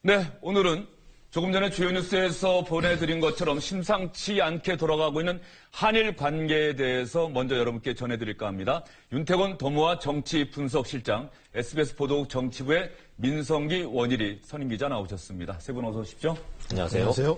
네, 오늘은 조금 전에 주요 뉴스에서 보내드린 것처럼 심상치 않게 돌아가고 있는 한일 관계에 대해서 먼저 여러분께 전해드릴까 합니다. 윤태곤 더모아 정치분석실장, SBS 보도국 정치부의 민성기 원일이 선임기자 나오셨습니다. 세 분 어서 오십시오. 안녕하세요. 안녕하세요.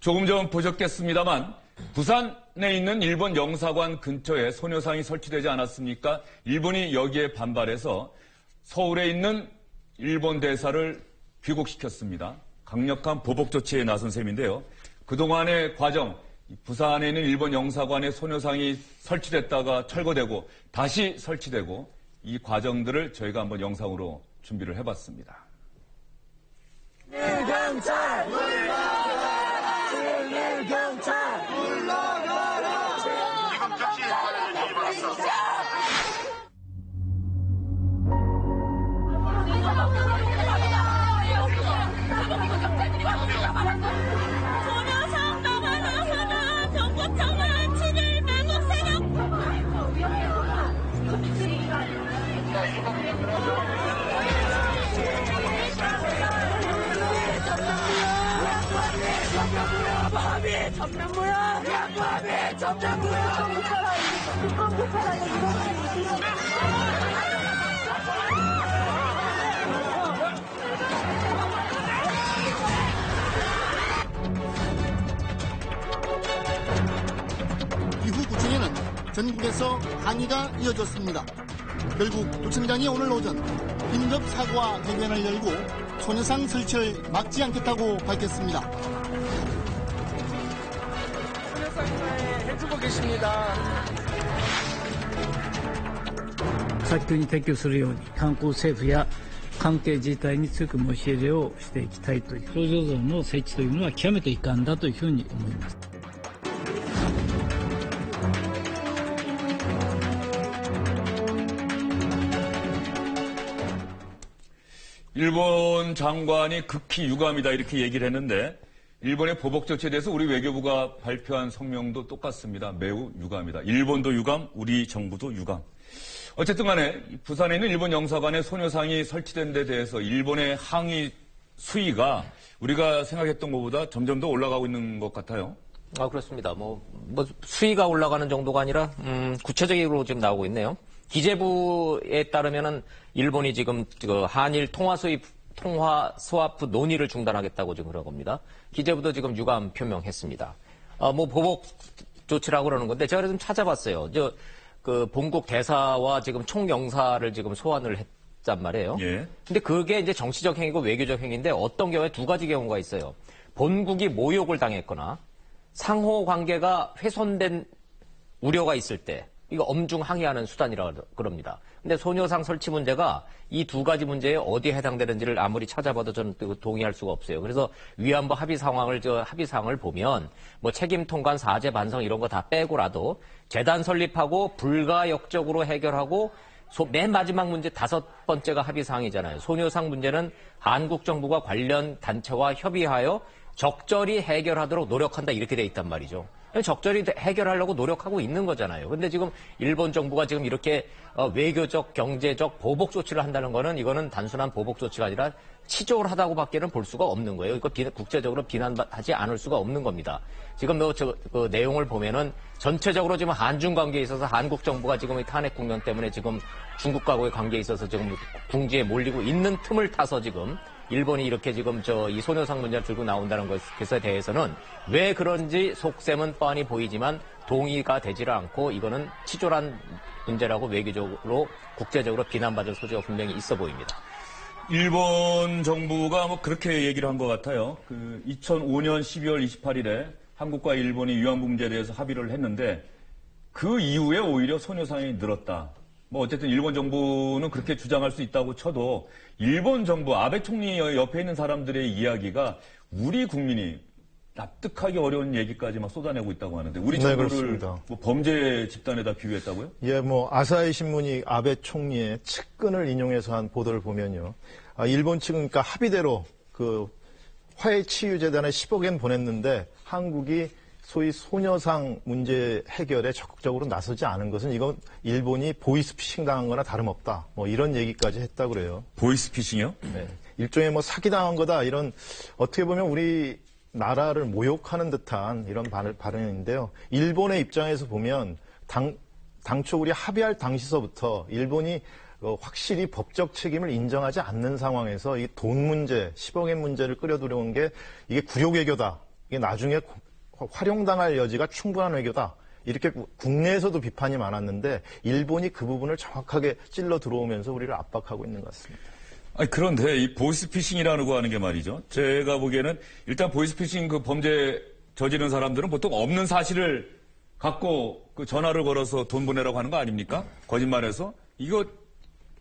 조금 전 보셨겠습니다만 부산에 있는 일본 영사관 근처에 소녀상이 설치되지 않았습니까? 일본이 여기에 반발해서 서울에 있는 일본 대사를 귀국시켰습니다. 강력한 보복 조치에 나선 셈인데요. 그동안의 과정, 부산에 있는 일본 영사관에 소녀상이 설치됐다가 철거되고 다시 설치되고 이 과정들을 저희가 한번 영상으로 준비를 해봤습니다. 경찰 물러가라! 경찰 물러가라! 지금 즉시 사례를 뒤집어놨어. 소녀상 나가라 정보청을 친일 매국 세력 야구함이 전면부야! 야구함이 전면부야! 이후 구청에는 전국에서 항의가 이어졌습니다. 결국 구청장이 오늘 오전 긴급 사과 대변을 열고 소녀상 설치를 막지 않겠다고 밝혔습니다. 소녀상에 해주고 계십니다. 早急に撤去するように観光政府や関係自治体に強く申し入れをしていきたいという、表情像の設置というのは極めて遺憾だというふうに思います。 일본 장관이 극히 유감이다 이렇게 얘기를 했는데 일본의 보복 조치에 대해서 우리 외교부가 발표한 성명도 똑같습니다. 매우 유감이다. 일본도 유감, 우리 정부도 유감. 어쨌든 간에 부산에 있는 일본 영사관에 소녀상이 설치된 데 대해서 일본의 항의 수위가 우리가 생각했던 것보다 점점 더 올라가고 있는 것 같아요. 그렇습니다. 수위가 올라가는 정도가 아니라, 구체적으로 지금 나오고 있네요. 기재부에 따르면은 일본이 지금 한일 통화 스와프 논의를 중단하겠다고 지금 그런 겁니다. 기재부도 지금 유감 표명했습니다. 보복 조치라고 그러는 건데 제가 좀 찾아봤어요. 본국 대사와 지금 총영사를 지금 소환을 했단 말이에요. 예. 근데 그게 이제 정치적 행위고 외교적 행위인데 어떤 경우에 두 가지 경우가 있어요. 본국이 모욕을 당했거나 상호 관계가 훼손된 우려가 있을 때 이거 엄중 항의하는 수단이라고 그럽니다. 근데 소녀상 설치 문제가 이 두 가지 문제에 어디에 해당되는지를 아무리 찾아봐도 저는 동의할 수가 없어요. 그래서 위안부 합의사항을 보면 책임 통관, 사죄, 반성 이런 거 다 빼고라도 재단 설립하고 불가역적으로 해결하고 맨 마지막 문제 5번째가 합의사항이잖아요. 소녀상 문제는 한국 정부가 관련 단체와 협의하여 적절히 해결하도록 노력한다 이렇게 돼 있단 말이죠. 적절히 해결하려고 노력하고 있는 거잖아요. 근데 지금 일본 정부가 지금 이렇게 외교적, 경제적 보복 조치를 한다는 거는 이거는 단순한 보복 조치가 아니라 치졸 하다고 밖에는 볼 수가 없는 거예요. 이거 국제적으로 비난하지 않을 수가 없는 겁니다. 지금 그 내용을 보면은 전체적으로 지금 한중 관계에 있어서 한국 정부가 지금 이 탄핵 국면 때문에 지금 중국과의 관계에 있어서 지금 궁지에 몰리고 있는 틈을 타서 지금 일본이 이렇게 지금 이 소녀상 문제를 들고 나온다는 것에 대해서는 왜 그런지 속셈은 뻔히 보이지만 동의가 되지를 않고 이거는 치졸한 문제라고 외교적으로 국제적으로 비난받을 소지가 분명히 있어 보입니다. 일본 정부가 그렇게 얘기를 한 것 같아요. 2005년 12월 28일에 한국과 일본이 위안부 문제에 대해서 합의를 했는데 그 이후에 오히려 소녀상이 늘었다. 어쨌든 일본 정부는 그렇게 주장할 수 있다고 쳐도 일본 정부, 아베 총리 옆에 있는 사람들의 이야기가 우리 국민이 납득하기 어려운 얘기까지 막 쏟아내고 있다고 하는데 우리 정부를 범죄 집단에다 비유했다고요? 예, 아사히 신문이 아베 총리의 측근을 인용해서 한 보도를 보면요. 일본 측은 그러니까 합의대로 화해치유재단에 10억엔 보냈는데 한국이 소위 소녀상 문제 해결에 적극적으로 나서지 않은 것은 이건 일본이 보이스피싱 당한 거나 다름없다. 뭐 이런 얘기까지 했다고 그래요. 보이스피싱이요? 네. 일종의 뭐 사기당한 거다. 이런 어떻게 보면 우리 나라를 모욕하는 듯한 이런 발언인데요. 일본의 입장에서 보면 당초 우리 합의할 당시서부터 일본이 확실히 법적 책임을 인정하지 않는 상황에서 이 돈 문제, 10억엔 문제를 끌어들여온 게 이게 굴욕 외교다. 이게 나중에 활용당할 여지가 충분한 외교다. 이렇게 국내에서도 비판이 많았는데 일본이 그 부분을 정확하게 찔러 들어오면서 우리를 압박하고 있는 것 같습니다. 아니, 그런데 이 보이스피싱이라고 하는 게 말이죠. 제가 보기에는 일단 보이스피싱 그 범죄 저지른 사람들은 보통 없는 사실을 갖고 그 전화를 걸어서 돈 보내라고 하는 거 아닙니까? 거짓말해서. 이거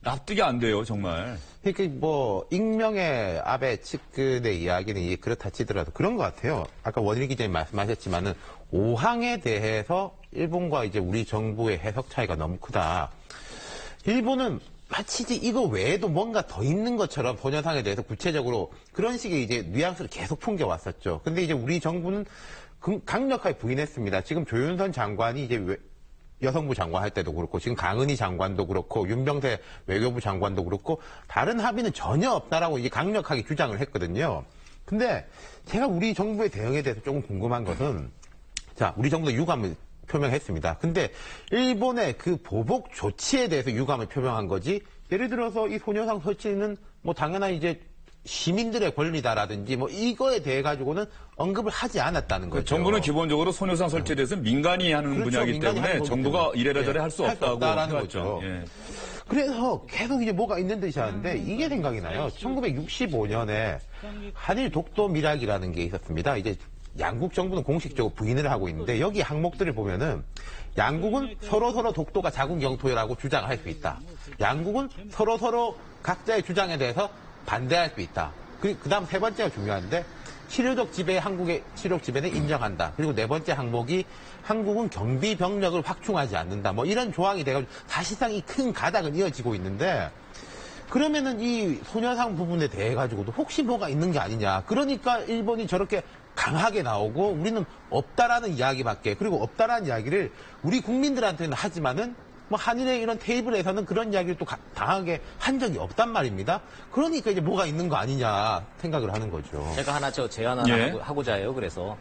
납득이 안 돼요, 정말. 그러니까 뭐 익명의 아베 측근의 이야기는 그렇다 치더라도 그런 것 같아요. 아까 원일 기자님 말씀하셨지만은 오항에 대해서 일본과 이제 우리 정부의 해석 차이가 너무 크다. 일본은 마치 이거 외에도 뭔가 더 있는 것처럼 소녀상에 대해서 구체적으로 그런 식의 이제 뉘앙스를 계속 풍겨왔었죠. 근데 이제 우리 정부는 강력하게 부인했습니다. 지금 조윤선 장관이 이제 여성부 장관 할 때도 그렇고 지금 강은희 장관도 그렇고 윤병세 외교부 장관도 그렇고 다른 합의는 전혀 없다라고 이제 강력하게 주장을 했거든요. 근데 제가 우리 정부의 대응에 대해서 조금 궁금한 것은 자, 우리 정부도 유감을 표명했습니다. 근데 일본의 그 보복 조치에 대해서 유감을 표명한 거지 예를 들어서 이 소녀상 설치는 뭐 당연한 이제 시민들의 권리다라든지 뭐 이거에 대해 가지고는 언급을 하지 않았다는 거죠. 정부는 기본적으로 소녀상 설치에 대해서 민간이 하는 그렇죠, 분야이기 민간이 때문에 하는 정부가 이래저래 할 수 없다고 없다라는 해왔죠. 거죠. 예. 그래서 계속 이제 뭐가 있는 듯이 하는데 이게 생각이 나요. 1965년에 한일 독도 밀약이라는 게 있었습니다. 이제 양국 정부는 공식적으로 부인을 하고 있는데 여기 항목들을 보면은 양국은 서로 독도가 자국 영토라고 주장할 수 있다. 양국은 서로 각자의 주장에 대해서 반대할 수 있다. 그 다음 세 번째가 중요한데 치료적 지배, 한국의 치료적 지배는 인정한다. 그리고 네 번째 항목이 한국은 경비 병력을 확충하지 않는다. 뭐 이런 조항이 돼가지고 사실상 이 큰 가닥은 이어지고 있는데 그러면은 이 소녀상 부분에 대해 가지고도 혹시 뭐가 있는 게 아니냐. 그러니까 일본이 저렇게 강하게 나오고 우리는 없다라는 이야기밖에 그리고 없다라는 이야기를 우리 국민들한테는 하지만은 뭐 한일의 이런 테이블에서는 그런 이야기를 또 강하게 한 적이 없단 말입니다. 그러니까 이제 뭐가 있는 거 아니냐 생각을 하는 거죠. 제가 하나 제안 하나 하고자 해요. 그래서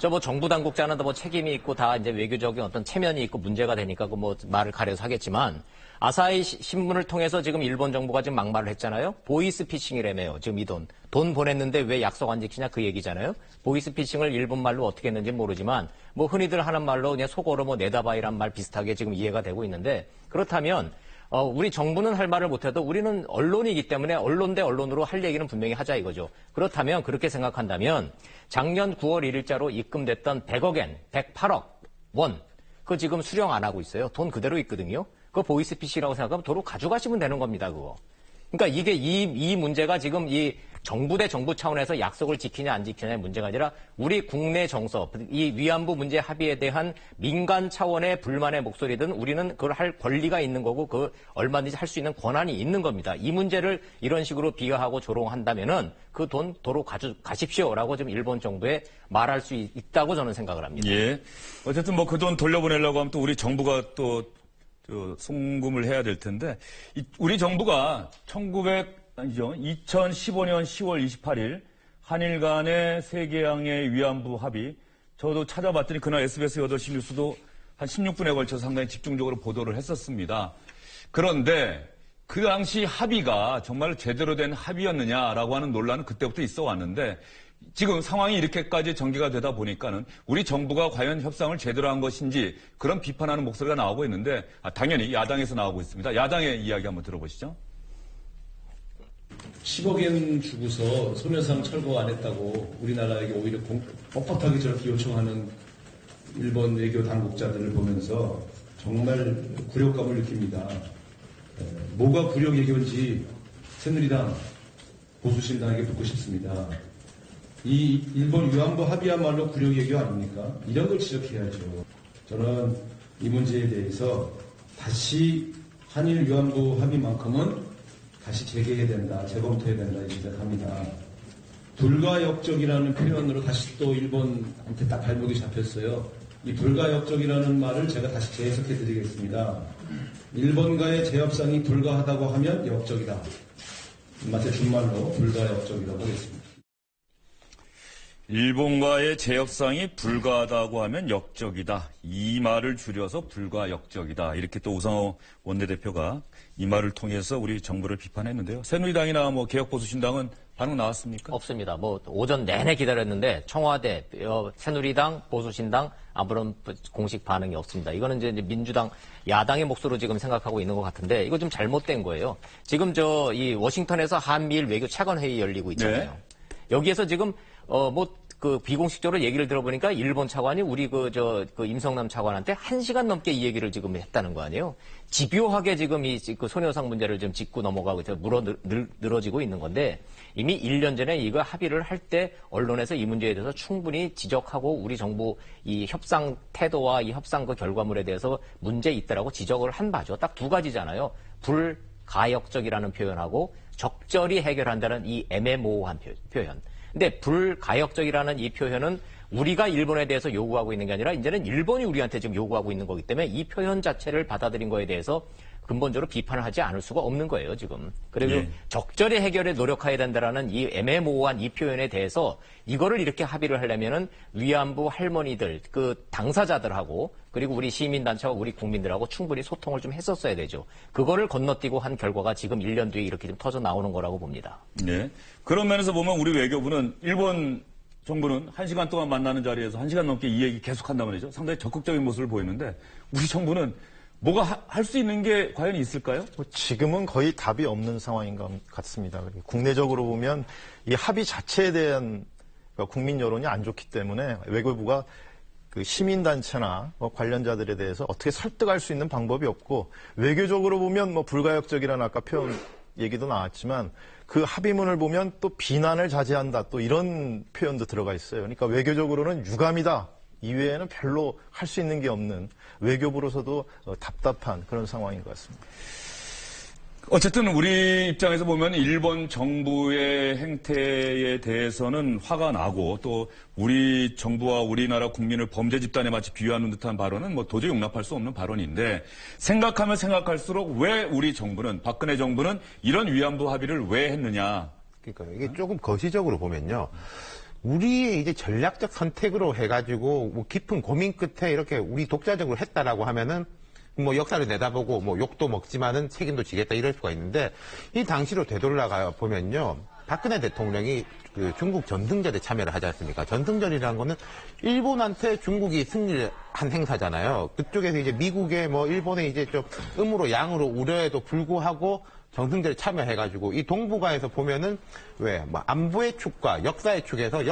뭐 정부 당국자는 뭐 책임이 있고 다 이제 외교적인 어떤 체면이 있고 문제가 되니까 그 뭐 말을 가려서 하겠지만 아사히 신문을 통해서 지금 일본 정부가 지금 막말을 했잖아요. 보이스피싱이라며요. 지금 이 돈 보냈는데 왜 약속 안 지키냐 그 얘기잖아요. 보이스피싱을 일본 말로 어떻게 했는지 모르지만 뭐 흔히들 하는 말로 그냥 속어로 뭐 내다봐이란 말 비슷하게 지금 이해가 되고 있는데 그렇다면 우리 정부는 할 말을 못해도 우리는 언론이기 때문에 언론 대 언론으로 할 얘기는 분명히 하자 이거죠. 그렇다면 그렇게 생각한다면 작년 9월 1일자로 입금됐던 100억엔 108억 원 그거 지금 수령 안 하고 있어요. 돈 그대로 있거든요. 그거 보이스피싱이라고 생각하면 도로 가져가시면 되는 겁니다. 그거. 그러니까 이게 이 문제가 지금 이 정부 대 정부 차원에서 약속을 지키냐 안 지키냐의 문제가 아니라 우리 국내 정서, 이 위안부 문제 합의에 대한 민간 차원의 불만의 목소리든 우리는 그걸 할 권리가 있는 거고 그 얼마든지 할 수 있는 권한이 있는 겁니다. 이 문제를 이런 식으로 비하하고 조롱한다면은 그 돈 도로 가십시오라고 지금 일본 정부에 말할 수 있다고 저는 생각을 합니다. 예. 어쨌든 뭐 그 돈 돌려보내려고 하면 또 우리 정부가 또 송금을 해야 될 텐데 우리 정부가 2015년 10월 28일 한일 간의 세계양의 위안부 합의 저도 찾아봤더니 그날 SBS 8시 뉴스도 한 16분에 걸쳐서 상당히 집중적으로 보도를 했었습니다. 그런데 그 당시 합의가 정말 제대로 된 합의였느냐라고 하는 논란은 그때부터 있어 왔는데 지금 상황이 이렇게까지 전개가 되다 보니까는 우리 정부가 과연 협상을 제대로 한 것인지 그런 비판하는 목소리가 나오고 있는데 당연히 야당에서 나오고 있습니다. 야당의 이야기 한번 들어보시죠. 10억엔 주고서 소녀상 철거 안 했다고 우리나라에게 오히려 뻣뻣하게 저렇게 요청하는 일본 외교 당국자들을 보면서 정말 굴욕감을 느낍니다. 뭐가 굴욕 외교인지 새누리당, 보수신당에게 묻고 싶습니다. 이 일본 위안부 합의야말로 굴욕 외교 아닙니까? 이런 걸 지적해야죠. 저는 이 문제에 대해서 다시 한일 위안부 합의만큼은 다시 재개해야 된다, 재검토해야 된다, 이렇게 생각합니다. 불가역적이라는 표현으로 다시 또 일본한테 딱 발목이 잡혔어요. 이 불가역적이라는 말을 제가 다시 재해석해 드리겠습니다. 일본과의 재협상이 불가하다고 하면 역적이다. 마치 준말로 불가역적이라고 하겠습니다. 일본과의 재협상이 불가하다고 하면 역적이다. 이 말을 줄여서 불가역적이다. 이렇게 또 우상호 원내대표가 이 말을 통해서 우리 정부를 비판했는데요. 새누리당이나 뭐 개혁보수신당은 반응 나왔습니까? 없습니다. 뭐 오전 내내 기다렸는데 청와대, 새누리당, 보수신당 아무런 공식 반응이 없습니다. 이거는 이제 민주당 야당의 몫으로 지금 생각하고 있는 것 같은데 이거 좀 잘못된 거예요. 지금 이 워싱턴에서 한미일 외교 차관 회의 열리고 있잖아요. 네. 여기에서 지금 비공식적으로 얘기를 들어보니까 일본 차관이 우리 임성남 차관한테 1시간 넘게 이 얘기를 지금 했다는 거 아니에요? 집요하게 지금 그 소녀상 문제를 지금 짚고 넘어가고 늘어지고 있는 건데 이미 1년 전에 이거 합의를 할 때 언론에서 이 문제에 대해서 충분히 지적하고 우리 정부 이 협상 태도와 이 협상 그 결과물에 대해서 문제 있다라고 지적을 한 바죠. 딱 두 가지잖아요. 불가역적이라는 표현하고 적절히 해결한다는 이 애매모호한 표현. 근데 불가역적이라는 이 표현은 우리가 일본에 대해서 요구하고 있는 게 아니라 이제는 일본이 우리한테 지금 요구하고 있는 거기 때문에 이 표현 자체를 받아들인 거에 대해서 근본적으로 비판을 하지 않을 수가 없는 거예요, 지금. 그리고 예. 적절히 해결에 노력해야 된다라는 이 애매모호한 이 표현에 대해서 이거를 이렇게 합의를 하려면은 위안부 할머니들, 그 당사자들하고 그리고 우리 시민단체와 우리 국민들하고 충분히 소통을 좀 했었어야 되죠. 그거를 건너뛰고 한 결과가 지금 1년 뒤에 이렇게 좀 터져 나오는 거라고 봅니다. 네. 그런 면에서 보면 우리 외교부는 일본 정부는 1시간 동안 만나는 자리에서 1시간 넘게 이 얘기 계속한단 말이죠. 상당히 적극적인 모습을 보이는데 우리 정부는 뭐가 할 수 있는 게 과연 있을까요? 지금은 거의 답이 없는 상황인 것 같습니다. 국내적으로 보면 이 합의 자체에 대한 국민 여론이 안 좋기 때문에 외교부가 그 시민단체나 관련자들에 대해서 어떻게 설득할 수 있는 방법이 없고 외교적으로 보면 불가역적이라는 아까 표현 얘기도 나왔지만 그 합의문을 보면 또 비난을 자제한다 또 이런 표현도 들어가 있어요. 그러니까 외교적으로는 유감이다. 이외에는 별로 할 수 있는 게 없는 외교부로서도 답답한 그런 상황인 것 같습니다. 어쨌든 우리 입장에서 보면 일본 정부의 행태에 대해서는 화가 나고 또 우리 정부와 우리나라 국민을 범죄 집단에 마치 비유하는 듯한 발언은 도저히 용납할 수 없는 발언인데 생각하면 생각할수록 왜 우리 정부는 박근혜 정부는 이런 위안부 합의를 왜 했느냐. 그러니까 이게 조금 거시적으로 보면요. 우리의 이제 전략적 선택으로 해가지고 깊은 고민 끝에 이렇게 우리 독자적으로 했다라고 하면은 역사를 내다보고 욕도 먹지만은 책임도 지겠다 이럴 수가 있는데 이 당시로 되돌아가 보면요. 박근혜 대통령이 그 중국 전승절에 참여를 하지 않습니까? 전승절이라는 거는 일본한테 중국이 승리를 한 행사잖아요. 그쪽에서 이제 미국의 일본의 이제 좀 음으로 양으로 우려에도 불구하고 정승절에 참여해가지고 이 동북아에서 보면은 안보의 축과 역사의 축에서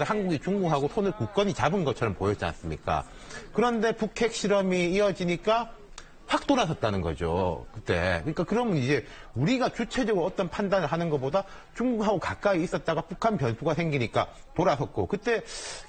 한국이 중국하고 손을 굳건히 잡은 것처럼 보였지 않습니까? 그런데 북핵 실험이 이어지니까 확 돌아섰다는 거죠. 그때. 그러니까 그러면 이제 우리가 주체적으로 어떤 판단을 하는 것보다 중국하고 가까이 있었다가 북한 변수가 생기니까 돌아섰고 그때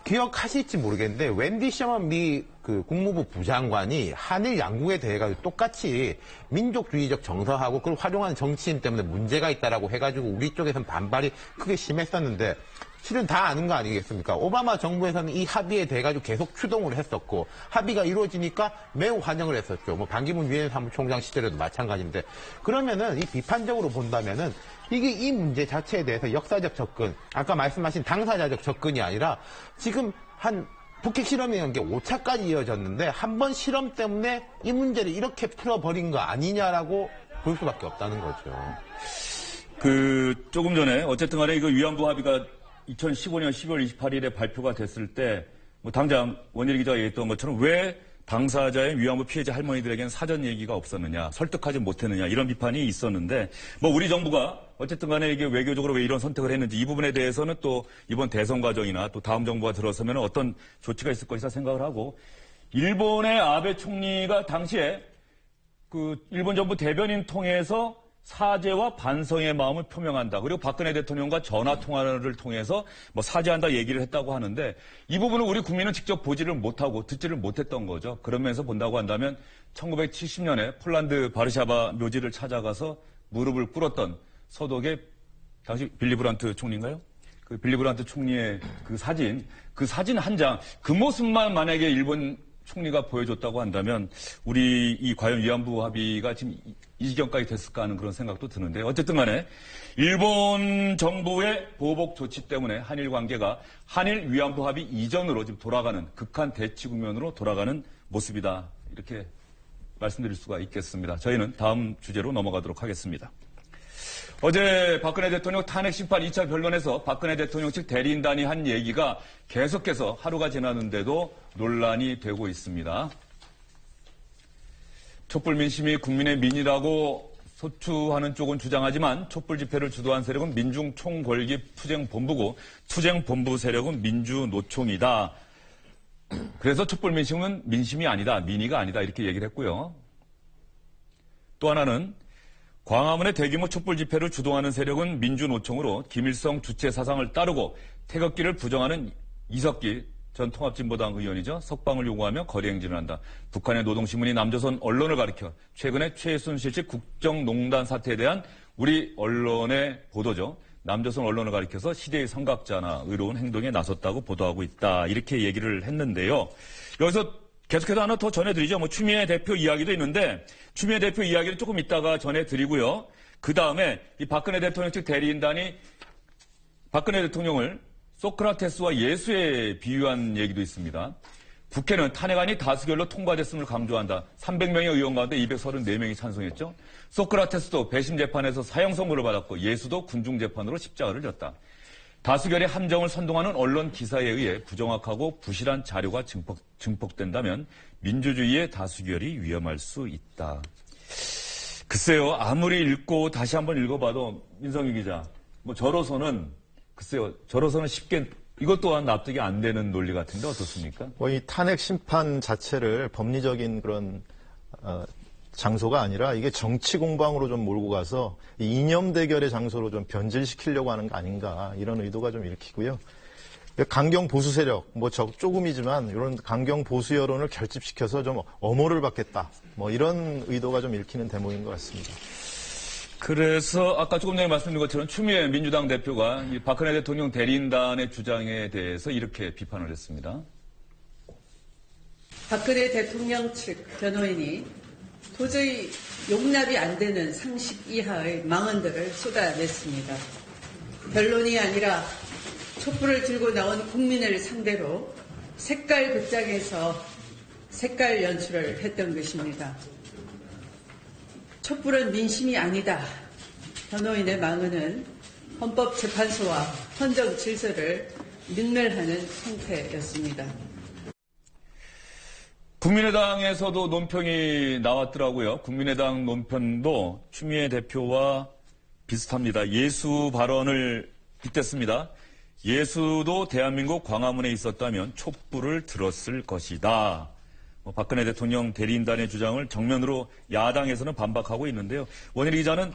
기억하실지 모르겠는데 웬디 셔먼 미 국무부 부장관이 한일 양국에 대해 가지고 똑같이 민족주의적 정서하고 그걸 활용하는 정치인 때문에 문제가 있다라고 해가지고 우리 쪽에서는 반발이 크게 심했었는데 실은 다 아는 거 아니겠습니까? 오바마 정부에서는 이 합의에 대해 가지고 계속 추동을 했었고 합의가 이루어지니까 매우 환영을 했었죠. 반기문 유엔 사무총장 시절에도 마찬가지인데 그러면은 이 비판적으로 본다면은 이게 이 문제 자체에 대해서 역사적 접근, 아까 말씀하신 당사자적 접근이 아니라 지금 북핵 실험이라는 게 5차까지 이어졌는데 한 번 실험 때문에 이 문제를 이렇게 풀어버린 거 아니냐라고 볼 수밖에 없다는 거죠. 조금 전에 어쨌든 간에 이거 위안부 합의가 2015년 12월 28일에 발표가 됐을 때 당장 원일 기자가 얘기했던 것처럼 왜 당사자의 위안부 피해자 할머니들에게는 사전 얘기가 없었느냐, 설득하지 못했느냐 이런 비판이 있었는데 우리 정부가 어쨌든 간에 이게 외교적으로 왜 이런 선택을 했는지 이 부분에 대해서는 또 이번 대선 과정이나 또 다음 정부가 들어서면 어떤 조치가 있을 것이라 생각을 하고 일본의 아베 총리가 당시에 일본 정부 대변인 통해서 사죄와 반성의 마음을 표명한다. 그리고 박근혜 대통령과 전화 통화를 통해서 사죄한다 얘기를 했다고 하는데 이 부분은 우리 국민은 직접 보지를 못하고 듣지를 못했던 거죠. 그러면서 본다고 한다면 1970년에 폴란드 바르샤바 묘지를 찾아가서 무릎을 꿇었던 서독의 당시 빌리 브란트 총리인가요? 그 빌리 브란트 총리의 그 사진 한 장, 그 모습만 만약에 일본 총리가 보여줬다고 한다면 우리 이 과연 위안부 합의가 지금 이 지경까지 됐을까 하는 그런 생각도 드는데 어쨌든 간에 일본 정부의 보복 조치 때문에 한일 관계가 한일 위안부 합의 이전으로 지금 돌아가는 극한 대치 국면으로 돌아가는 모습이다. 이렇게 말씀드릴 수가 있겠습니다. 저희는 다음 주제로 넘어가도록 하겠습니다. 어제 박근혜 대통령 탄핵 심판 2차 변론에서 박근혜 대통령 측 대리인단이 한 얘기가 계속해서 하루가 지났는데도 논란이 되고 있습니다. 촛불 민심이 국민의 민이라고 소추하는 쪽은 주장하지만 촛불 집회를 주도한 세력은 민중총궐기 투쟁본부고 투쟁본부 세력은 민주노총이다. 그래서 촛불 민심은 민심이 아니다, 민의가 아니다 이렇게 얘기를 했고요. 또 하나는 광화문의 대규모 촛불 집회를 주도하는 세력은 민주노총으로 김일성 주체 사상을 따르고 태극기를 부정하는 이석기 전 통합진보당 의원이죠. 석방을 요구하며 거리 행진을 한다. 북한의 노동신문이 남조선 언론을 가리켜 최근에 최순실 씨 국정농단 사태에 대한 우리 언론의 보도죠. 남조선 언론을 가리켜서 시대의 선각자나 의로운 행동에 나섰다고 보도하고 있다. 이렇게 얘기를 했는데요. 여기서 계속해서 하나 더 전해드리죠. 추미애 대표 이야기도 있는데 추미애 대표 이야기를 조금 이따가 전해드리고요. 그 다음에 이 박근혜 대통령 측 대리인단이 박근혜 대통령을 소크라테스와 예수에 비유한 얘기도 있습니다. 국회는 탄핵안이 다수결로 통과됐음을 강조한다. 300명의 의원 가운데 234명이 찬성했죠. 소크라테스도 배심 재판에서 사형 선고를 받았고 예수도 군중 재판으로 십자가를 졌다. 다수결의 함정을 선동하는 언론 기사에 의해 부정확하고 부실한 자료가 증폭된다면 민주주의의 다수결이 위험할 수 있다. 글쎄요, 아무리 읽고 다시 한번 읽어봐도 민성희 기자, 저로서는 쉽게 이것 또한 납득이 안 되는 논리 같은데 어떻습니까? 이 탄핵 심판 자체를 법리적인 그런 장소가 아니라 이게 정치 공방으로 좀 몰고 가서 이 이념 대결의 장소로 좀 변질시키려고 하는 거 아닌가 이런 의도가 좀 읽히고요. 강경 보수 세력 조금이지만 이런 강경 보수 여론을 결집시켜서 좀 엄호를 받겠다 이런 의도가 좀 읽히는 대목인 것 같습니다. 그래서 아까 조금 전에 말씀드린 것처럼 추미애 민주당 대표가 이 박근혜 대통령 대리인단의 주장에 대해서 이렇게 비판을 했습니다. 박근혜 대통령 측 변호인이 도저히 용납이 안 되는 상식 이하의 망언들을 쏟아냈습니다. 변론이 아니라 촛불을 들고 나온 국민을 상대로 색깔 극장에서 색깔 연출을 했던 것입니다. 촛불은 민심이 아니다. 변호인의 망언은 헌법재판소와 헌정 질서를 능멸하는 행태였습니다. 국민의당에서도 논평이 나왔더라고요. 국민의당 논평도 추미애 대표와 비슷합니다. 예수 발언을 빗댔습니다. 예수도 대한민국 광화문에 있었다면 촛불을 들었을 것이다. 박근혜 대통령 대리인단의 주장을 정면으로 야당에서는 반박하고 있는데요. 원일 기자는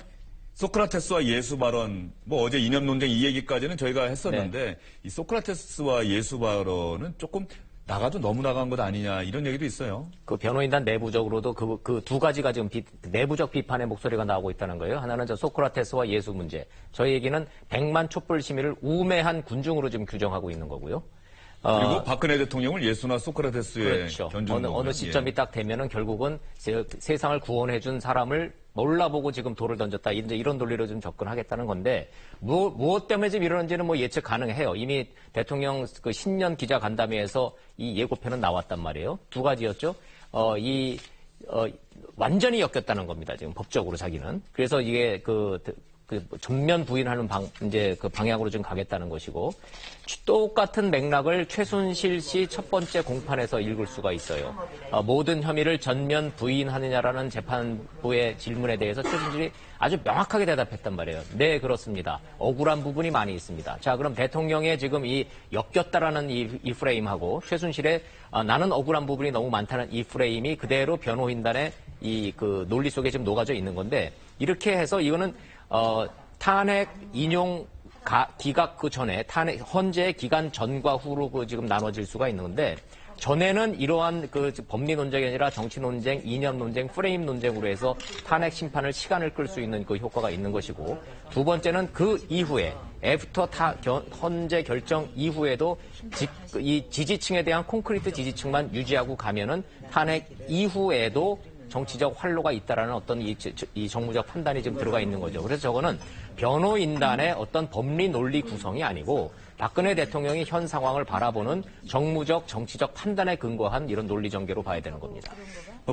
소크라테스와 예수 발언, 어제 이념 논쟁 이 얘기까지는 저희가 했었는데 이 소크라테스와 예수 발언은 조금 나가도 너무 나간 것 아니냐 이런 얘기도 있어요. 그 변호인단 내부적으로도 그 두 가지가 지금 내부적 비판의 목소리가 나오고 있다는 거예요. 하나는 소크라테스와 예수 문제. 저희 얘기는 100만 촛불 시민을 우매한 군중으로 지금 규정하고 있는 거고요. 그리고 박근혜 대통령을 예수나 소크라테스에 그렇죠. 어느 시점이 딱 되면은 결국은 세상을 구원해준 사람을 몰라보고 지금 돌을 던졌다. 이제 이런 논리로 좀 접근하겠다는 건데 무엇 때문에 지금 이러는지는 예측 가능해요. 이미 대통령 그 신년 기자 간담회에서 이 예고편은 나왔단 말이에요. 두 가지였죠. 완전히 엮였다는 겁니다. 지금 법적으로 자기는. 그래서 이게 전면 부인하는 방향으로 좀 가겠다는 것이고, 똑같은 맥락을 최순실 씨 첫 번째 공판에서 읽을 수가 있어요. 모든 혐의를 전면 부인하느냐라는 재판부의 질문에 대해서 최순실이 아주 명확하게 대답했단 말이에요. 네, 그렇습니다. 억울한 부분이 많이 있습니다. 자, 그럼 대통령의 지금 이 엮였다라는 이 프레임하고 최순실의 나는 억울한 부분이 너무 많다는 이 프레임이 그대로 변호인단의 논리 속에 지금 녹아져 있는 건데, 이렇게 해서 이거는 탄핵 인용 기각 그 전에 헌재 기간 전과 후로 지금 나눠질 수가 있는 건데, 전에는 이러한 그 법리 논쟁이 아니라 정치 논쟁, 이념 논쟁, 프레임 논쟁으로 해서 탄핵 심판을 시간을 끌 수 있는 그 효과가 있는 것이고, 두 번째는 그 이후에 애프터 헌재 결정 이후에도 이 지지층에 대한 콘크리트 지지층만 유지하고 가면은 탄핵 이후에도 정치적 활로가 있다라는 어떤 이 정무적 판단이 지금 들어가 있는 거죠. 그래서 저거는 변호인단의 어떤 법리 논리 구성이 아니고 박근혜 대통령이 현 상황을 바라보는 정무적 정치적 판단에 근거한 이런 논리 전개로 봐야 되는 겁니다.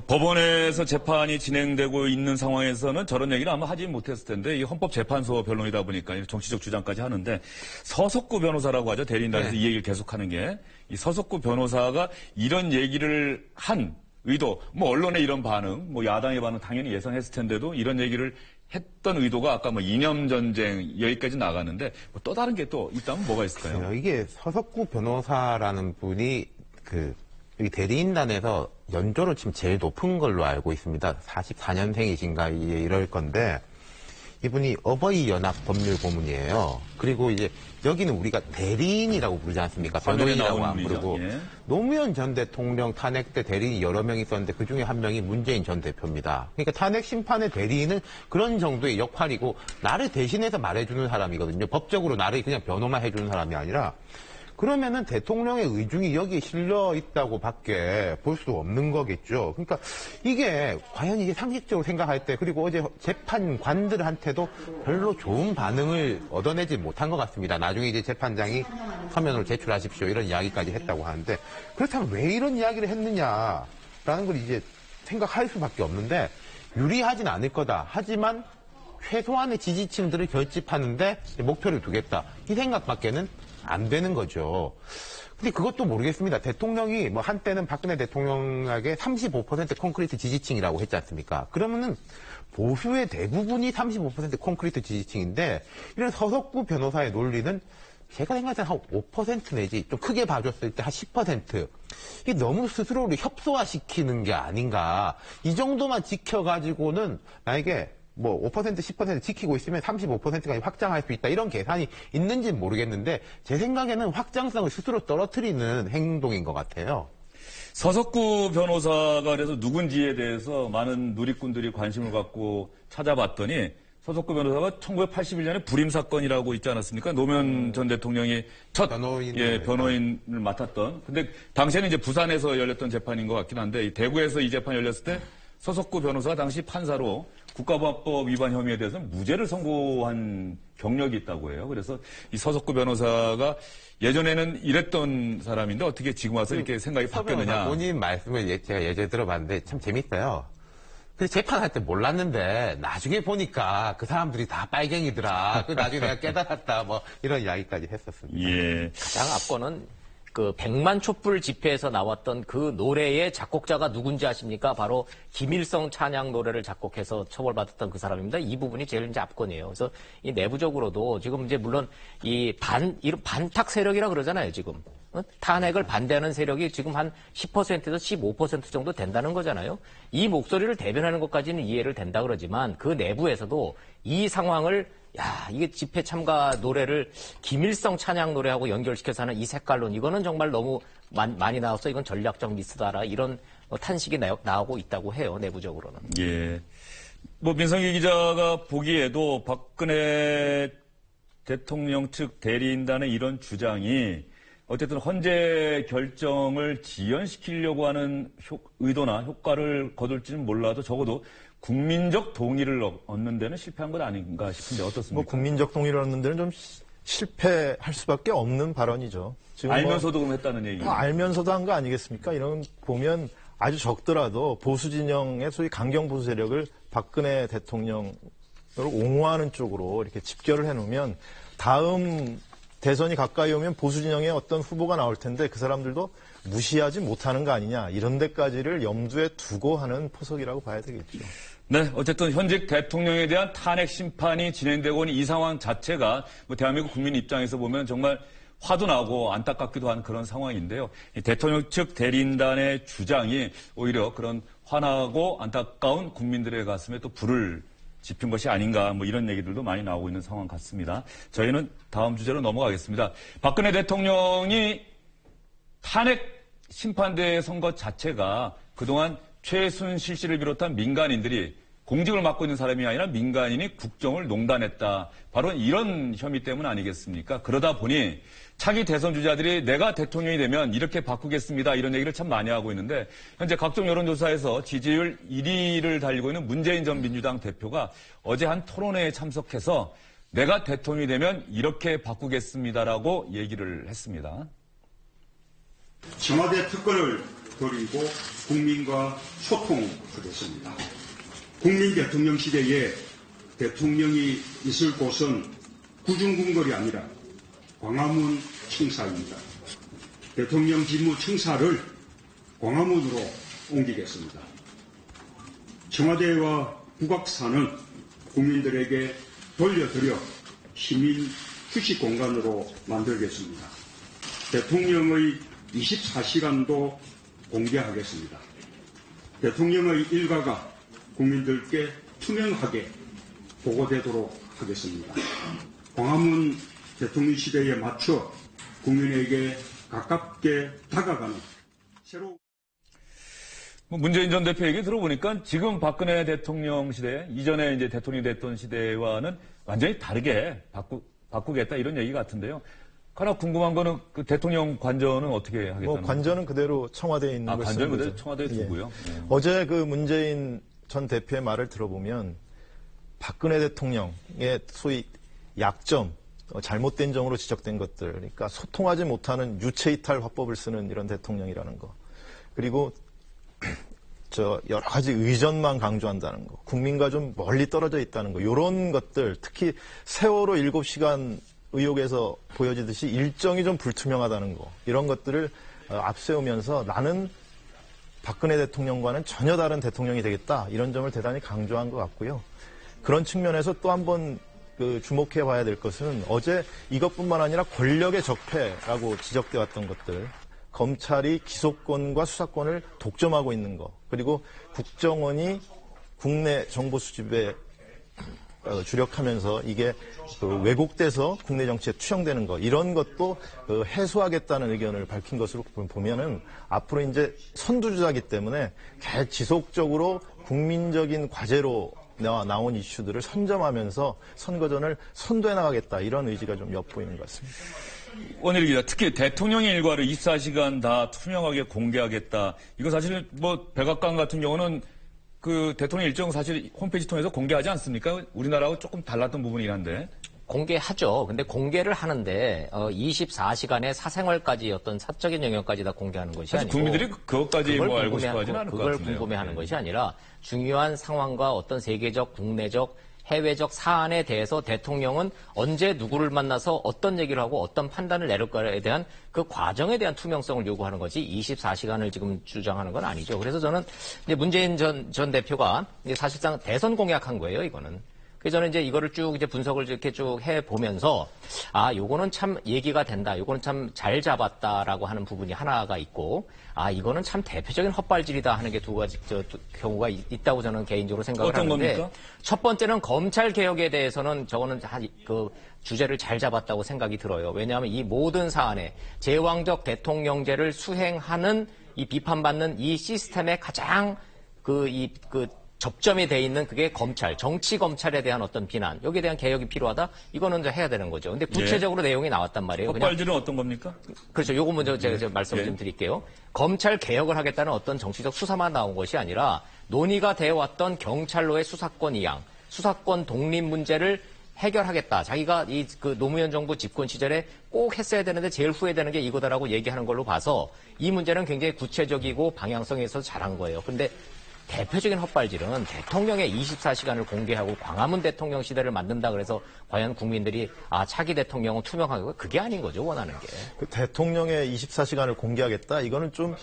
법원에서 재판이 진행되고 있는 상황에서는 저런 얘기를 아마 하지 못했을 텐데 이 헌법재판소 변론이다 보니까 정치적 주장까지 하는데 서석구 변호사라고 하죠. 대리인단에서 이 얘기를 계속하는 게 이 서석구 변호사가 이런 얘기를 한 의도, 뭐 언론의 이런 반응, 뭐 야당의 반응 당연히 예상했을 텐데도 이런 얘기를 했던 의도가 아까 뭐 이념 전쟁 여기까지 나가는데 뭐 또 다른 게 또 있다면 뭐가 있을까요? 이게 서석구 변호사라는 분이 이 대리인단에서 연조로 지금 제일 높은 걸로 알고 있습니다. 44년생이신가 이럴 건데 이분이 어버이 연합 법률 고문이에요. 그리고 이제 여기는 우리가 대리인이라고 부르지 않습니까? 변호인이라고 안 부르고. 예. 노무현 전 대통령 탄핵 때 대리인이 여러 명 있었는데 그중에 한 명이 문재인 전 대표입니다. 그러니까 탄핵 심판의 대리인은 그런 정도의 역할이고 나를 대신해서 말해주는 사람이거든요. 법적으로 나를 그냥 변호만 해주는 사람이 아니라 그러면은 대통령의 의중이 여기에 실려 있다고 밖에 볼 수 없는 거겠죠. 그러니까 이게 과연 이게 상식적으로 생각할 때 그리고 어제 재판관들한테도 별로 좋은 반응을 얻어내지 못한 것 같습니다. 나중에 이제 재판장이 서면으로 제출하십시오 이런 이야기까지 했다고 하는데 그렇다면 왜 이런 이야기를 했느냐라는 걸 이제 생각할 수밖에 없는데 유리하진 않을 거다. 하지만 최소한의 지지층들을 결집하는데 목표를 두겠다. 이 생각밖에는 안 되는 거죠. 근데 그것도 모르겠습니다. 대통령이 뭐 한때는 박근혜 대통령에게 35% 콘크리트 지지층이라고 했지 않습니까? 그러면은 보수의 대부분이 35% 콘크리트 지지층인데 이런 서석구 변호사의 논리는 제가 생각할 때는 한 5% 내지 좀 크게 봐줬을 때 한 10%. 이게 너무 스스로를 협소화시키는 게 아닌가. 이 정도만 지켜가지고는 나에게 뭐 5%, 10% 지키고 있으면 35%까지 확장할 수 있다. 이런 계산이 있는지는 모르겠는데 제 생각에는 확장성을 스스로 떨어뜨리는 행동인 것 같아요. 서석구 변호사가 그래서 누군지에 대해서 많은 누리꾼들이 관심을 갖고 찾아봤더니 서석구 변호사가 1981년에 불임 사건이라고 있지 않았습니까? 노무현 전 대통령이 첫 변호인을 맡았던. 근데 당시에는 이제 부산에서 열렸던 재판인 것 같긴 한데 이 대구에서 이 재판이 열렸을 때 서석구 변호사가 당시 판사로 국가보안법 위반 혐의에 대해서는 무죄를 선고한 경력이 있다고 해요. 그래서 이 서석구 변호사가 예전에는 이랬던 사람인데 어떻게 지금 와서 이렇게 생각이 바뀌었느냐. 본인 말씀을 제가 예전에 들어봤는데 참 재밌어요. 근데 재판할 때 몰랐는데 나중에 보니까 그 사람들이 다 빨갱이더라. 그 나중에 내가 깨달았다. 뭐 이런 이야기까지 했었습니다. 예. 가장 앞거는 그 100만 촛불 집회에서 나왔던 그 노래의 작곡자가 누군지 아십니까? 바로 김일성 찬양 노래를 작곡해서 처벌받았던 그 사람입니다. 이 부분이 제일 이제 앞건이에요. 그래서 이 내부적으로도 지금 이제 물론 이런 반탁 세력이라 그러잖아요, 지금. 탄핵을 반대하는 세력이 지금 한 10%에서 15% 정도 된다는 거잖아요. 이 목소리를 대변하는 것까지는 이해를 된다 그러지만 그 내부에서도 이 상황을 이게 집회 참가 노래를 김일성 찬양 노래하고 연결시켜서 하는 이 색깔론 이거는 정말 너무 많이 나와서 이건 전략적 미스다라 이런 탄식이 나오고 있다고 해요. 내부적으로는. 예. 뭐 민성기 기자가 보기에도 박근혜 대통령 측 대리인단의 이런 주장이 어쨌든 헌재 결정을 지연시키려고 하는 의도나 효과를 거둘지는 몰라도 적어도 국민적 동의를 얻는 데는 실패한 것 아닌가 싶은데 어떻습니까? 뭐 국민적 동의를 얻는 데는 좀 실패할 수밖에 없는 발언이죠. 지금 알면서도 그럼 했다는 얘기. 알면서도 한 거 아니겠습니까? 이런 보면 아주 적더라도 보수 진영의 소위 강경 보수 세력을 박근혜 대통령을 옹호하는 쪽으로 이렇게 집결을 해놓으면 다음 대선이 가까이 오면 보수 진영의 어떤 후보가 나올 텐데 그 사람들도 무시하지 못하는 거 아니냐 이런 데까지를 염두에 두고 하는 포석이라고 봐야 되겠죠. 네, 어쨌든 현직 대통령에 대한 탄핵 심판이 진행되고 있는 이 상황 자체가 뭐 대한민국 국민 입장에서 보면 정말 화도 나고 안타깝기도 한 그런 상황인데요. 이 대통령 측 대리인단의 주장이 오히려 그런 화나고 안타까운 국민들의 가슴에 또 불을 지핀 것이 아닌가 뭐 이런 얘기들도 많이 나오고 있는 상황 같습니다. 저희는 다음 주제로 넘어가겠습니다. 박근혜 대통령이 탄핵 심판대 선거 자체가 그동안 최순실 씨를 비롯한 민간인들이 공직을 맡고 있는 사람이 아니라 민간인이 국정을 농단했다. 바로 이런 혐의 때문 아니겠습니까? 그러다 보니 차기 대선 주자들이 내가 대통령이 되면 이렇게 바꾸겠습니다. 이런 얘기를 참 많이 하고 있는데 현재 각종 여론조사에서 지지율 1위를 달리고 있는 문재인 전 민주당 대표가 어제 한 토론회에 참석해서 내가 대통령이 되면 이렇게 바꾸겠습니다라고 얘기를 했습니다. 청와대 특권을 버리고 국민과 소통하겠습니다. 국민 대통령 시대에 대통령이 있을 곳은 구중궁궐이 아니라 광화문 청사입니다. 대통령 직무 청사를 광화문으로 옮기겠습니다. 청와대와 국악사는 국민들에게 돌려드려 시민 휴식 공간으로 만들겠습니다. 대통령의 24시간도 공개하겠습니다. 대통령의 일가가 국민들께 투명하게 보고되도록 하겠습니다. 광화문 대통령 시대에 맞춰 국민에게 가깝게 다가가는 새로운 문재인 전 대표 얘기 들어보니까 지금 박근혜 대통령 시대, 이전에 이제 대통령이 됐던 시대와는 완전히 다르게 바꾸겠다 이런 얘기 같은데요. 하나 궁금한 거는 그 대통령 관저는 어떻게 하겠다는 관저는 그대로 청와대에 있는 것을 관저는 그대로 청와대에 두고요. 예. 어제 그 문재인 전 대표의 말을 들어보면 박근혜 대통령의 소위 약점, 잘못된 점으로 지적된 것들, 그러니까 소통하지 못하는 유체이탈 화법을 쓰는 이런 대통령이라는 거, 그리고 여러 가지 의전만 강조한다는 거, 국민과 좀 멀리 떨어져 있다는 거, 이런 것들, 특히 세월호 7시간 의혹에서 보여지듯이 일정이 좀 불투명하다는 거, 이런 것들을 앞세우면서 나는 박근혜 대통령과는 전혀 다른 대통령이 되겠다, 이런 점을 대단히 강조한 것 같고요. 그런 측면에서 또 한 번 주목해 봐야 될 것은 어제 이것뿐만 아니라 권력의 적폐라고 지적돼 왔던 것들, 검찰이 기소권과 수사권을 독점하고 있는 거, 그리고 국정원이 국내 정보 수집에 주력하면서 이게 왜곡돼서 국내 정치에 투영되는 거, 이런 것도 해소하겠다는 의견을 밝힌 것으로 보면은 앞으로 이제 선두주자이기 때문에 지속적으로 국민적인 과제로 나온 이슈들을 선점하면서 선거전을 선도해 나가겠다, 이런 의지가 좀 엿보이는 것 같습니다. 원일 기자, 특히 대통령의 일과를 24시간 다 투명하게 공개하겠다. 이거 사실 백악관 같은 경우는 그 대통령 일정 사실 홈페이지 통해서 공개하지 않습니까? 우리나라하고 조금 달랐던 부분이긴 한데. 공개하죠. 근데 공개를 하는데 24시간의 사생활까지 어떤 사적인 영역까지 다 공개하는 것이 사실 아니고 국민들이 그것까지 알고 싶어 하지는 않을 것 그걸 같은데요. 궁금해하는 것이 아니라 중요한 상황과 어떤 세계적, 국내적, 해외적 사안에 대해서 대통령은 언제 누구를 만나서 어떤 얘기를 하고 어떤 판단을 내릴까에 대한 그 과정에 대한 투명성을 요구하는 거지 24시간을 지금 주장하는 건 아니죠. 그래서 저는 이제 문재인 전 대표가 이제 사실상 대선 공약한 거예요, 이거는. 그래서 저는 이제 이거를 쭉 이제 분석을 이렇게 쭉 해 보면서 요거는 참 얘기가 된다. 요거는 참 잘 잡았다라고 하는 부분이 하나가 있고, 이거는 참 대표적인 헛발질이다 하는 게 두 가지 경우가 있다고 저는 개인적으로 생각을 하는데, 겁니까? 첫 번째는 검찰 개혁에 대해서는 저거는 그 주제를 잘 잡았다고 생각이 들어요. 왜냐하면 이 모든 사안에 제왕적 대통령제를 수행하는 이 비판받는 이 시스템의 가장 접점이 돼 있는 그게 검찰, 정치 검찰에 대한 어떤 비난, 여기에 대한 개혁이 필요하다. 이거는 이제 해야 되는 거죠. 근데 구체적으로 내용이 나왔단 말이에요. 헛발질은 어떤 겁니까? 그렇죠. 요거 먼저 제가 말씀을 좀 드릴게요. 검찰 개혁을 하겠다는 어떤 정치적 수사만 나온 것이 아니라 논의가 되어 왔던 경찰로의 수사권 이양, 수사권 독립 문제를 해결하겠다. 자기가 그 노무현 정부 집권 시절에 꼭 했어야 되는데 제일 후회되는 게 이거다라고 얘기하는 걸로 봐서 이 문제는 굉장히 구체적이고 방향성에 있어서 잘한 거예요. 근데 대표적인 헛발질은 대통령의 24시간을 공개하고 광화문 대통령 시대를 만든다 그래서 과연 국민들이 차기 대통령은 투명하고, 그게 아닌 거죠, 원하는 게. 그 대통령의 24시간을 공개하겠다, 이거는 좀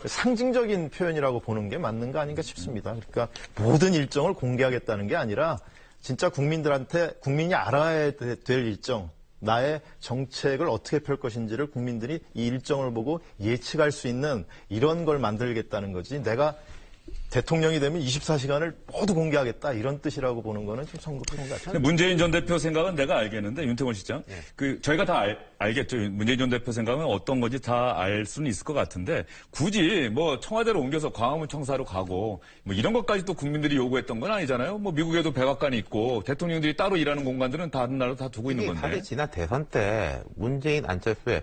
상징적인 표현이라고 보는 게 맞는 거 아닌가 싶습니다. 그러니까 모든 일정을 공개하겠다는 게 아니라 진짜 국민들한테 국민이 알아야 될 일정, 나의 정책을 어떻게 펼 것인지를 국민들이 이 일정을 보고 예측할 수 있는 이런 걸 만들겠다는 거지, 내가 대통령이 되면 24시간을 모두 공개하겠다 이런 뜻이라고 보는 거는 좀 성급한 것 같아요. 문재인 전 대표 생각은 내가 알겠는데 윤태권 실장, 저희가 다 알겠죠. 문재인 전 대표 생각은 어떤 건지 다 알 수는 있을 것 같은데 굳이 뭐 청와대로 옮겨서 광화문 청사로 가고 뭐 이런 것까지 또 국민들이 요구했던 건 아니잖아요. 뭐 미국에도 백악관이 있고 대통령들이 따로 일하는 공간들은 다른 나라로 다 두고 있는 건데. 사실 지난 대선 때 문재인 안철수의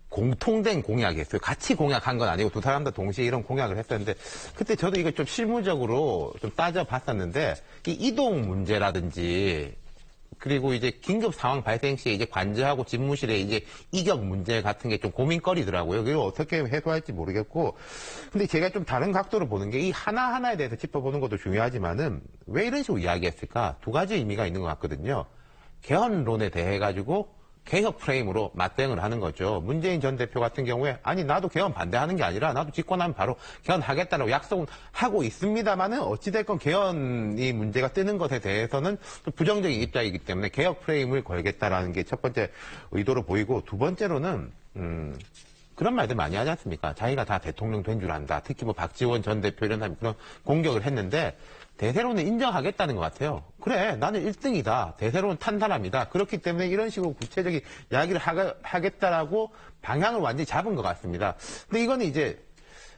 공통된 공약이었어요. 같이 공약한 건 아니고 두 사람 다 동시에 이런 공약을 했었는데 그때 저도 이거 좀 실무적으로 좀 따져봤었는데 이 이동 문제라든지 그리고 이제 긴급 상황 발생 시에 이제 관저하고 집무실에 이제 이격 문제 같은 게 좀 고민거리더라고요. 이걸 어떻게 해소할지 모르겠고 근데 제가 좀 다른 각도로 보는 게 이 하나하나에 대해서 짚어보는 것도 중요하지만은 왜 이런 식으로 이야기했을까? 두 가지 의미가 있는 것 같거든요. 개헌론에 대해 가지고 개혁 프레임으로 맞대응을 하는 거죠. 문재인 전 대표 같은 경우에 아니 나도 개헌 반대하는 게 아니라 나도 집권하면 바로 개헌하겠다라고 약속은 하고 있습니다만은 어찌됐건 개헌이 문제가 뜨는 것에 대해서는 또 부정적인 입장이기 때문에 개혁 프레임을 걸겠다라는 게 첫 번째 의도로 보이고 두 번째로는 그런 말들 많이 하지 않습니까? 자기가 다 대통령 된 줄 안다. 특히 뭐 박지원 전 대표 이런 사람이 그런 공격을 했는데 대세로는 인정하겠다는 것 같아요. 그래, 나는 1등이다. 대세로는 탄 사람이다. 그렇기 때문에 이런 식으로 구체적인 이야기를 하겠다라고 방향을 완전히 잡은 것 같습니다. 근데 이거는 이제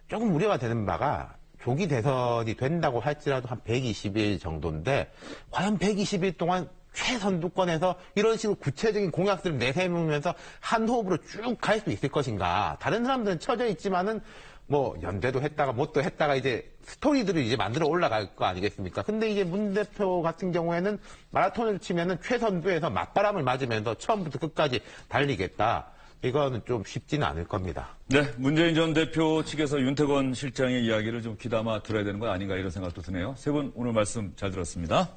조금 우려가 되는 바가 조기 대선이 된다고 할지라도 한 120일 정도인데 과연 120일 동안 최선두권에서 이런 식으로 구체적인 공약들을 내세우면서 한 호흡으로 쭉 갈 수 있을 것인가. 다른 사람들은 처져 있지만은 뭐 연대도 했다가 뭣도 했다가 이제 스토리들을 이제 만들어 올라갈 거 아니겠습니까? 근데 이제 문 대표 같은 경우에는 마라톤을 치면은 최선두에서 맞바람을 맞으면서 처음부터 끝까지 달리겠다. 이거는 좀 쉽지는 않을 겁니다. 네, 문재인 전 대표 측에서 윤태권 실장의 이야기를 좀 귀담아 들어야 되는 건 아닌가 이런 생각도 드네요. 세 분 오늘 말씀 잘 들었습니다.